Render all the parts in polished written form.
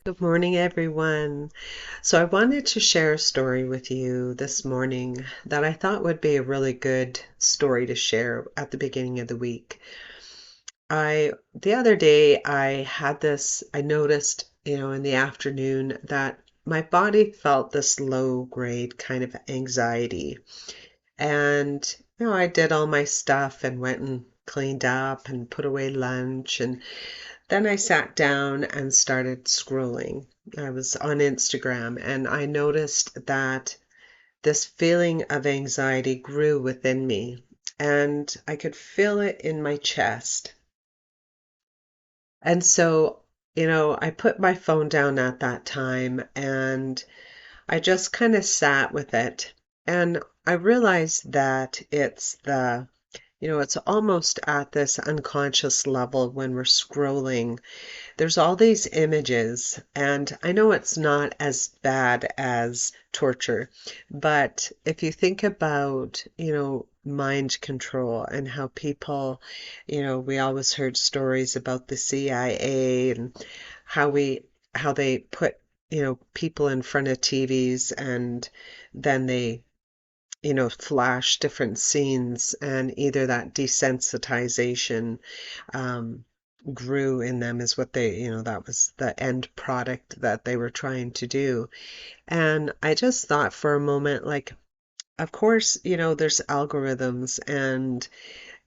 Good morning, everyone. So, I wanted to share a story with you this morning that I thought would be a really good story to share at the beginning of the week. The other day, I noticed, in the afternoon that my body felt this low grade kind of anxiety. And, I did all my stuff and went and cleaned up and put away lunch. And then I sat down and started scrolling. I was on Instagram and I noticed that this feeling of anxiety grew within me and I could feel it in my chest. And so, I put my phone down at that time and I just kind of sat with it. And I realized that it's almost at this unconscious level when we're scrolling. There's all these images, and I know it's not as bad as torture, but if you think about, mind control and how people, we always heard stories about the CIA and how we how they put, people in front of TVs and then they flash different scenes, and either that desensitization um, grew in them is what that was the end product that they were trying to do. And I just thought for a moment, like, of course, there's algorithms and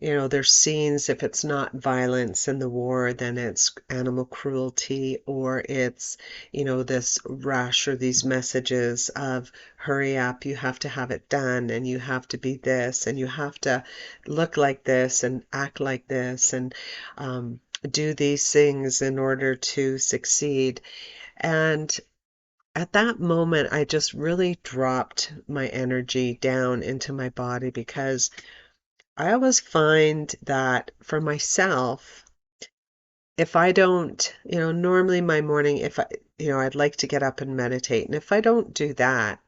there's scenes. If it's not violence in the war, then it's animal cruelty, or it's, this rush or these messages of hurry up, you have to have it done, and you have to be this, and you have to look like this, and act like this, and do these things in order to succeed. And at that moment, I just really dropped my energy down into my body because I always find that for myself, if I don't, normally my morning, if I, I'd like to get up and meditate. And if I don't do that,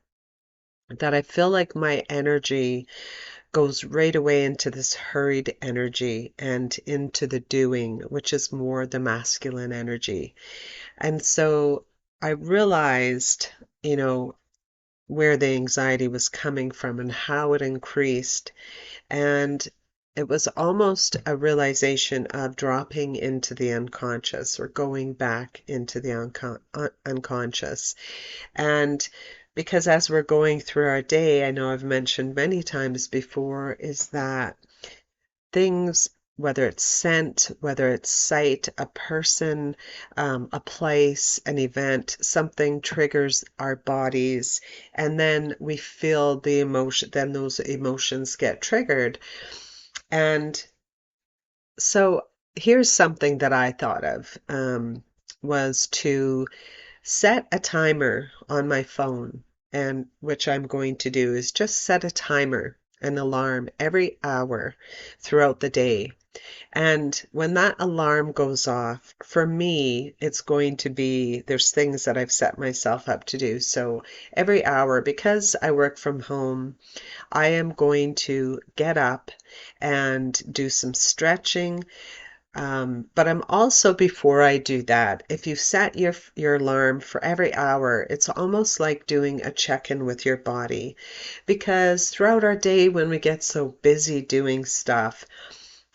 that I feel like my energy goes right away into this hurried energy and into the doing, which is more the masculine energy. And so I realized, you know, where the anxiety was coming from and how it increased. And it was almost a realization of dropping into the unconscious or going back into the unconscious. And because as we're going through our day, I know I've mentioned many times before, is that things, whether it's scent, whether it's sight, a person, a place, an event, something triggers our bodies, and then we feel the emotion, then those emotions get triggered. And so here's something that I thought of, was to set a timer on my phone, and which I'm going to do is just set a timer, an alarm every hour throughout the day. And when that alarm goes off, for me, it's going to be, there's things that I've set myself up to do. So every hour, because I work from home, I am going to get up and do some stretching. But I'm also, before I do that, if you set your alarm for every hour, it's almost like doing a check-in with your body. Because throughout our day, when we get so busy doing stuff,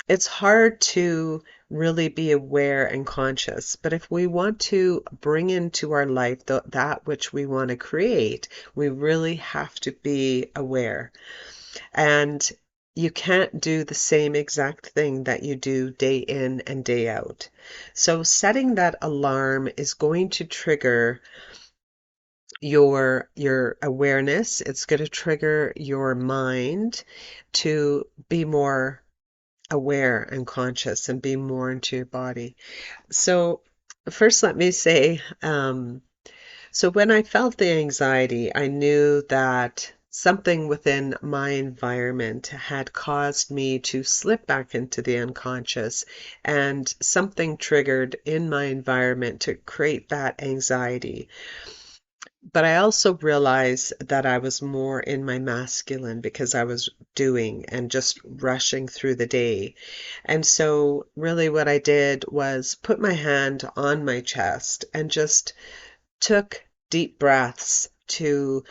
it's hard to really be aware and conscious. But if we want to bring into our life that which we want to create, we really have to be aware. And you can't do the same exact thing that you do day in and day out. So setting that alarm is going to trigger your awareness. It's going to trigger your mind to be more aware and conscious and be more into your body. So first let me say, so when I felt the anxiety, I knew that something within my environment had caused me to slip back into the unconscious, and something triggered in my environment to create that anxiety. But I also realized that I was more in my masculine because I was doing and just rushing through the day. And so, really, what I did was put my hand on my chest and just took deep breaths to,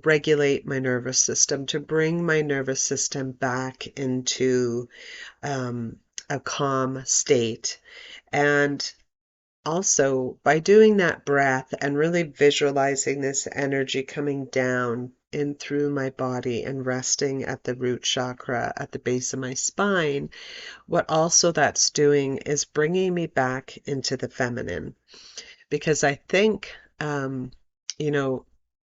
regulate my nervous system, to bring my nervous system back into um, a calm state. And also, by doing that breath and really visualizing this energy coming down in through my body and resting at the root chakra at the base of my spine, what also that's doing is bringing me back into the feminine. Because I think, you know,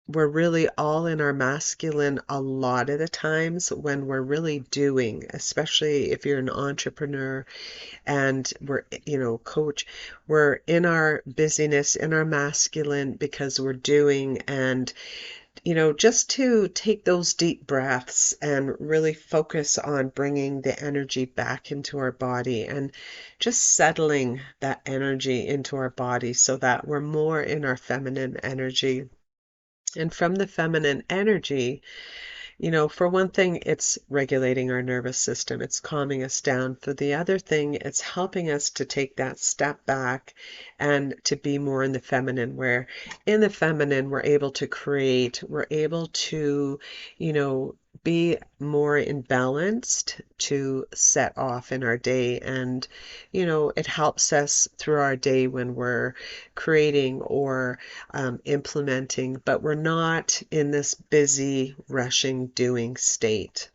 we're really all in our masculine a lot of the times when we're really doing, especially if you're an entrepreneur and we're, coach, we're in our busyness, in our masculine because we're doing. And, just to take those deep breaths and really focus on bringing the energy back into our body and just settling that energy into our body so that we're more in our feminine energy. And from the feminine energy, for one thing, it's regulating our nervous system. It's calming us down. For the other thing, it's helping us to take that step back and to be more in the feminine, where in the feminine, we're able to create, we're able to, you know, be more in balanced to set off in our day. And, it helps us through our day when we're creating or implementing, but we're not in this busy, rushing, doing state.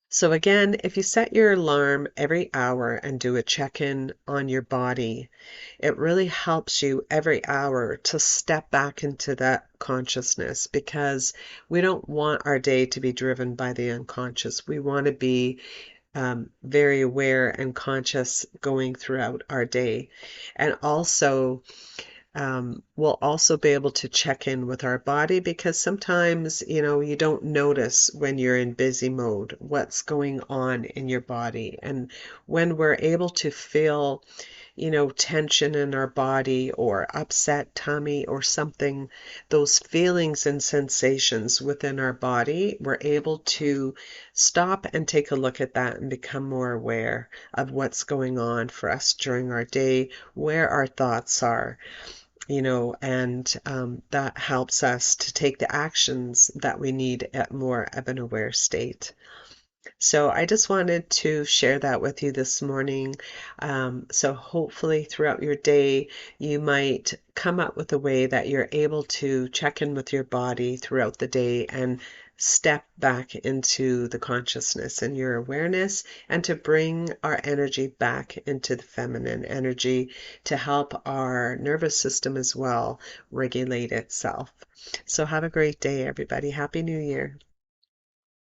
So, again, if you set your alarm every hour and do a check in on your body, it really helps you every hour to step back into that consciousness because we don't want our day to be driven by the unconscious. We want to be very aware and conscious going throughout our day. And also, we'll also be able to check in with our body because sometimes, you don't notice when you're in busy mode what's going on in your body. And when we're able to feel, tension in our body or upset tummy or something, those feelings and sensations within our body, we're able to stop and take a look at that and become more aware of what's going on for us during our day, where our thoughts are, and that helps us to take the actions that we need at more of an aware state. So I just wanted to share that with you this morning. So hopefully throughout your day, you might come up with a way that you're able to check in with your body throughout the day and step back into the consciousness and your awareness and to bring our energy back into the feminine energy to help our nervous system as well regulate itself. So have a great day, everybody. Happy New Year.